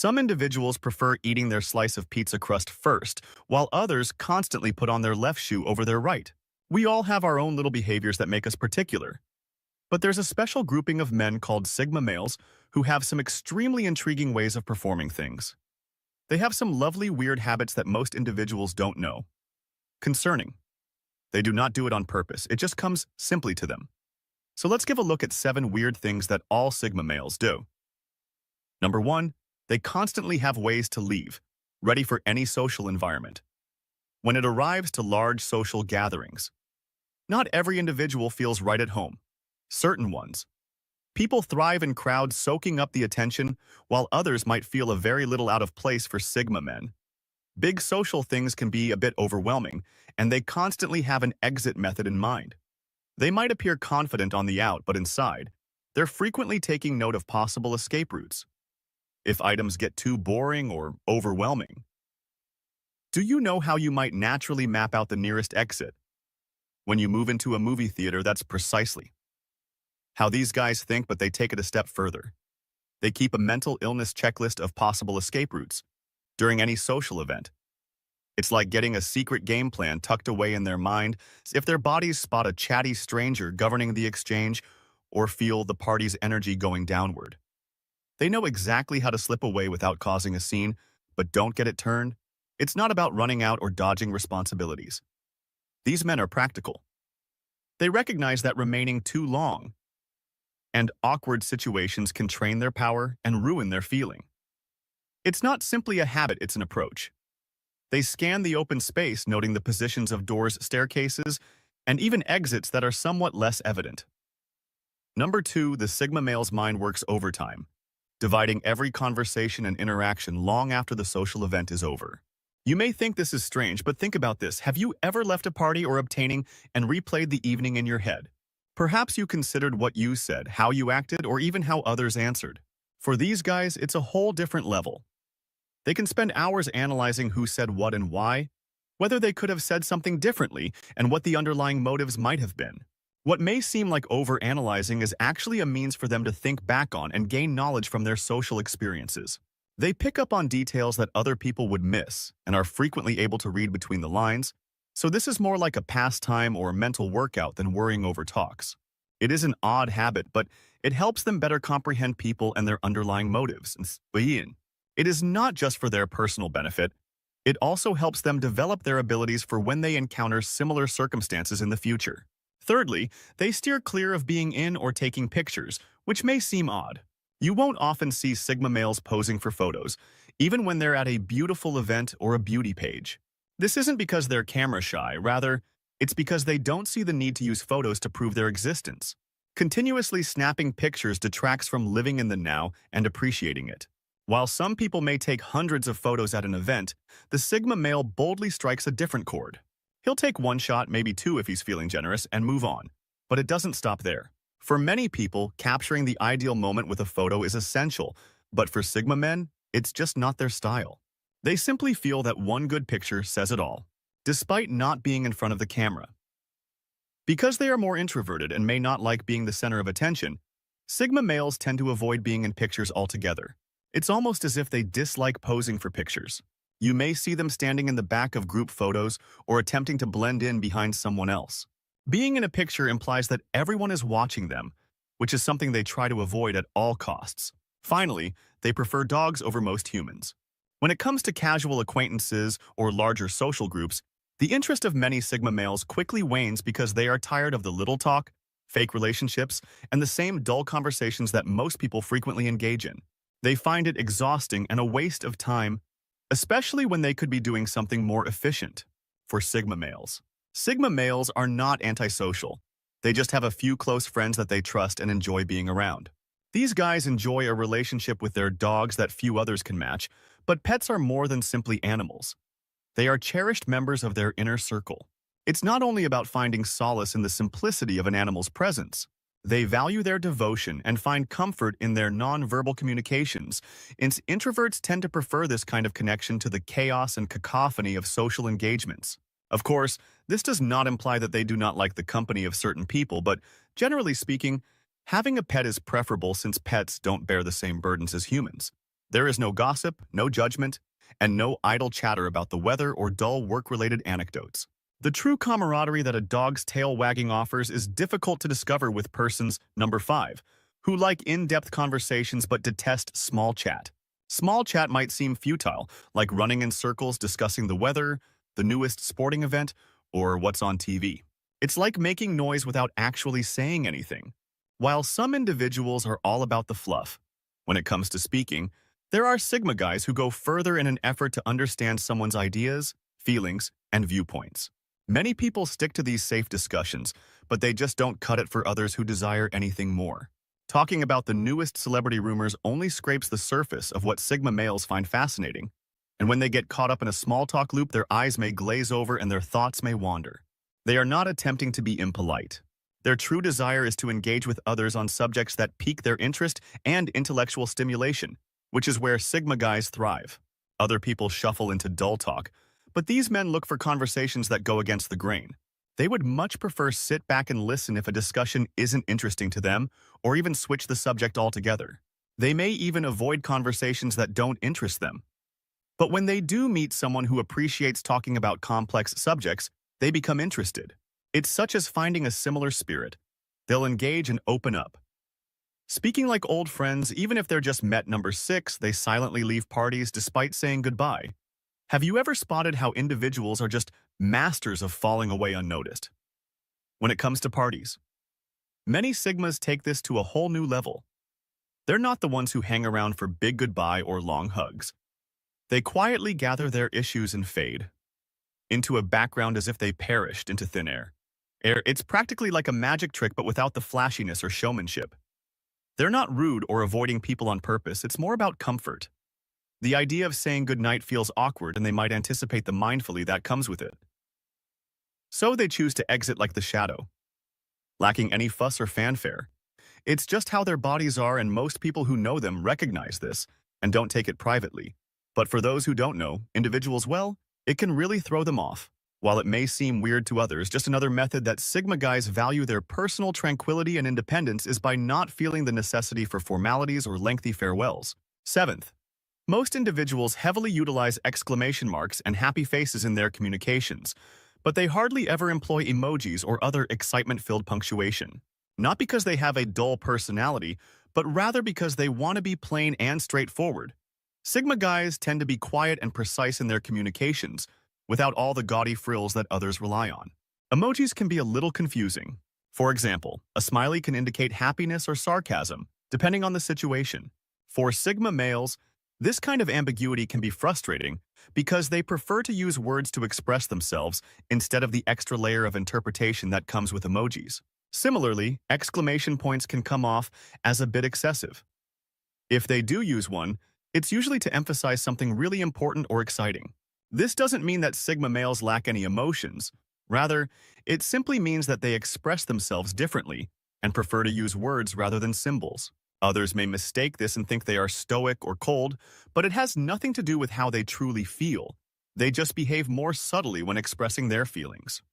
Some individuals prefer eating their slice of pizza crust first, while others constantly put on their left shoe over their right. We all have our own little behaviors that make us particular. But there's a special grouping of men called Sigma males who have some extremely intriguing ways of performing things. They have some lovely weird habits that most individuals don't know. Concerning. They do not do it on purpose, it just comes simply to them. So let's give a look at 7 weird things that all Sigma males do. Number 1. They constantly have ways to leave, ready for any social environment. When it arrives to large social gatherings, not every individual feels right at home. Certain ones. People thrive in crowds soaking up the attention, while others might feel a very little out of place for Sigma men. Big social things can be a bit overwhelming, and they constantly have an exit method in mind. They might appear confident on the out, but inside, they're frequently taking note of possible escape routes. If items get too boring or overwhelming. Do you know how you might naturally map out the nearest exit? When you move into a movie theater, that's precisely how these guys think, but they take it a step further. They keep a mental illness checklist of possible escape routes during any social event. It's like getting a secret game plan tucked away in their mind if their bodies spot a chatty stranger governing the exchange or feel the party's energy going downward. They know exactly how to slip away without causing a scene, but don't get it turned. It's not about running out or dodging responsibilities. These men are practical. They recognize that remaining too long and awkward situations can train their power and ruin their feeling. It's not simply a habit, it's an approach. They scan the open space, noting the positions of doors, staircases, and even exits that are somewhat less evident. Number 2, the Sigma male's mind works overtime, dividing every conversation and interaction long after the social event is over. You may think this is strange, but think about this. Have you ever left a party or obtaining and replayed the evening in your head? Perhaps you considered what you said, how you acted, or even how others answered. For these guys, it's a whole different level. They can spend hours analyzing who said what and why, whether they could have said something differently, and what the underlying motives might have been. What may seem like over-analyzing is actually a means for them to think back on and gain knowledge from their social experiences. They pick up on details that other people would miss and are frequently able to read between the lines, so this is more like a pastime or a mental workout than worrying over talks. It is an odd habit, but it helps them better comprehend people and their underlying motives. It is not just for their personal benefit, it also helps them develop their abilities for when they encounter similar circumstances in the future. Thirdly, they steer clear of being in or taking pictures, which may seem odd. You won't often see Sigma males posing for photos, even when they're at a beautiful event or a beauty page. This isn't because they're camera shy, rather, it's because they don't see the need to use photos to prove their existence. Continuously snapping pictures detracts from living in the now and appreciating it. While some people may take hundreds of photos at an event, the Sigma male boldly strikes a different chord. He'll take one shot, maybe 2 if he's feeling generous, and move on. But it doesn't stop there. For many people, capturing the ideal moment with a photo is essential, but for Sigma men, it's just not their style. They simply feel that one good picture says it all, despite not being in front of the camera. Because they are more introverted and may not like being the center of attention, Sigma males tend to avoid being in pictures altogether. It's almost as if they dislike posing for pictures. You may see them standing in the back of group photos or attempting to blend in behind someone else. Being in a picture implies that everyone is watching them, which is something they try to avoid at all costs. Finally, they prefer dogs over most humans. When it comes to casual acquaintances or larger social groups, the interest of many Sigma males quickly wanes because they are tired of the little talk, fake relationships, and the same dull conversations that most people frequently engage in. They find it exhausting and a waste of time, especially when they could be doing something more efficient. For Sigma males are not antisocial. They just have a few close friends that they trust and enjoy being around. These guys enjoy a relationship with their dogs that few others can match, but pets are more than simply animals. They are cherished members of their inner circle. It's not only about finding solace in the simplicity of an animal's presence. They value their devotion and find comfort in their non-verbal communications. Introverts tend to prefer this kind of connection to the chaos and cacophony of social engagements. Of course, this does not imply that they do not like the company of certain people, but generally speaking, having a pet is preferable since pets don't bear the same burdens as humans. There is no gossip, no judgment, and no idle chatter about the weather or dull work-related anecdotes. The true camaraderie that a dog's tail wagging offers is difficult to discover with persons number 5, who like in-depth conversations but detest small chat. Small chat might seem futile, like running in circles discussing the weather, the newest sporting event, or what's on TV. It's like making noise without actually saying anything. While some individuals are all about the fluff, when it comes to speaking, there are Sigma guys who go further in an effort to understand someone's ideas, feelings, and viewpoints. Many people stick to these safe discussions, but they just don't cut it for others who desire anything more. Talking about the newest celebrity rumors only scrapes the surface of what Sigma males find fascinating. And when they get caught up in a small talk loop, their eyes may glaze over and their thoughts may wander. They are not attempting to be impolite. Their true desire is to engage with others on subjects that pique their interest and intellectual stimulation, which is where Sigma guys thrive. Other people shuffle into dull talk, but these men look for conversations that go against the grain. They would much prefer sit back and listen if a discussion isn't interesting to them, or even switch the subject altogether. They may even avoid conversations that don't interest them. But when they do meet someone who appreciates talking about complex subjects, they become interested. It's such as finding a similar spirit. They'll engage and open up. Speaking like old friends, even if they're just met number 6, they silently leave parties despite saying goodbye. Have you ever spotted how individuals are just masters of falling away unnoticed? When it comes to parties, many Sigmas take this to a whole new level. They're not the ones who hang around for big goodbye or long hugs. They quietly gather their issues and fade into a background as if they perished into thin air. It's practically like a magic trick but without the flashiness or showmanship. They're not rude or avoiding people on purpose, it's more about comfort. The idea of saying goodnight feels awkward and they might anticipate the mindfully that comes with it. So they choose to exit like the shadow, lacking any fuss or fanfare. It's just how their bodies are, and most people who know them recognize this and don't take it privately. But for those who don't know individuals well, it can really throw them off. While it may seem weird to others, just another method that Sigma guys value their personal tranquility and independence is by not feeling the necessity for formalities or lengthy farewells. 7th, most individuals heavily utilize exclamation marks and happy faces in their communications, but they hardly ever employ emojis or other excitement-filled punctuation. Not because they have a dull personality, but rather because they want to be plain and straightforward. Sigma guys tend to be quiet and precise in their communications, without all the gaudy frills that others rely on. Emojis can be a little confusing. For example, a smiley can indicate happiness or sarcasm, depending on the situation. For Sigma males, this kind of ambiguity can be frustrating because they prefer to use words to express themselves instead of the extra layer of interpretation that comes with emojis. Similarly, exclamation points can come off as a bit excessive. If they do use one, it's usually to emphasize something really important or exciting. This doesn't mean that Sigma males lack any emotions. Rather, it simply means that they express themselves differently and prefer to use words rather than symbols. Others may mistake this and think they are stoic or cold, but it has nothing to do with how they truly feel. They just behave more subtly when expressing their feelings.